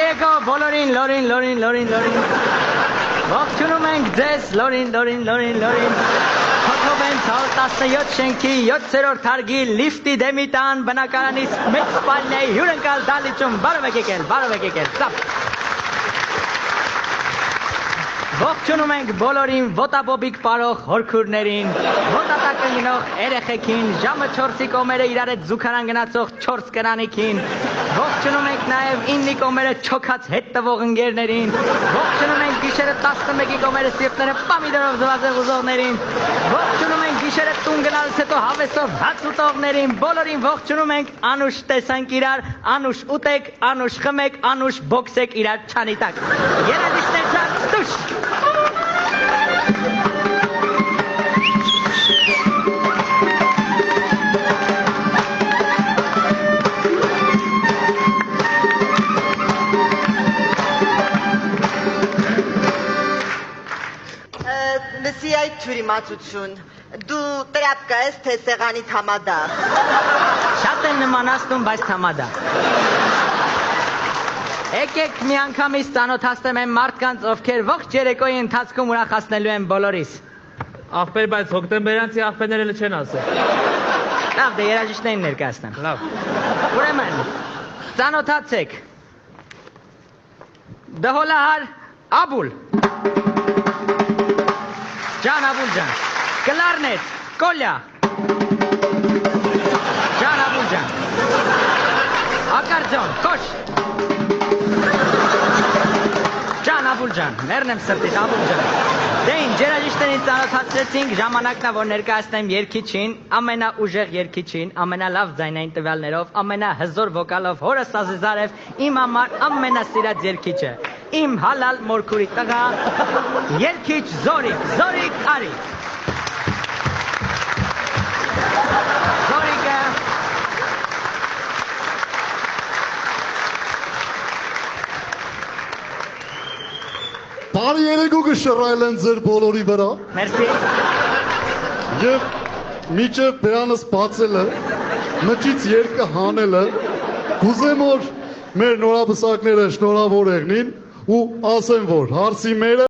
Եկո բոլորին լորին ողջունում ենք ձեզ լորին Հոթոբեն 17 շենքի 7-րդ հարգի լիֆտի դեմի տան բնակարանից մեծ սպալնեի հյուրընկալ դալիճում բարով եկել ծապ Ողջունում ենք բոլորին ոտաբոբիկ պարող հորքուրներին, ոտատակը գնող երեխեքին, ժամը 4-ի կոմերը իրար հետ զուգարան գնացող 4 կրանիքին, ողջունում ենք նաև 9-ի կոմերը չոքած հետ տվող ընկերներին, ողջունում ենք գիշերը 11-ի կոմերը սիրտները պամիդորով զվազեղ ուզողներին, ողջունում ենք գիշերը տուն գնալուց հետո հավեսով հաց ուտողներին, բոլորին ողջունում ենք անուշ տեսանք իրար, անուշ ուտեք, անուշ խմեք, անուշ բոքսեք իրար չանի տակ։ Երաժիշտներ ջան, դուշ Լսի այդ թյուրիմացություն, դու տրապկա ես, թե սեղանիդ համադա։ Շատ են նմանացնում, բայց համադա։ Եկեք մի անգամից ծանոթացնեմ են մարդկանց, ովքեր ողջ երեկոյի ընթացքում ուրախացնելու են բոլորիս։ Աղբեր, բայց հոկտեմբերանցի աղբերները չեն ասել։ Լավ, դե երաժիշտներին ներկայացնեմ։ Լավ։ Ուրեմն, ծանոթացեք։ Դհոլահար Աբուլ։ Ջան Աբուլ ջան, կլարնետ, Կոլյա, ջան Աբուլ ջան, ակարդեոն, կոշ, ջան Աբուլ ջան, մերնեմ սրտից Աբուլ ջան, դե ինչ երաժիշտներին ծանոթացրեցինք, ժամանակն է որ ներկայացնեմ երգիչին, ամենաուժեղ երգիչին, ամենալավ ձայնային տվյալներով, ամենահզոր վոկալով, հորս Ազիզարև, իմ համար ամենասիրած երգիչը, իմ հալալ մորքուրի տղա, երգիչ Զորիկ Արիկ։ Զորիկը Բարի երեկո կշռայլ են ձեր բոլորի վրա Մերսի և միջև բերանս բացելը, մջից երկը հանելը, կուզեմ որ մեր նորաբսակները շնորհավոր եղնին ու ասեմ որ հարցի մերը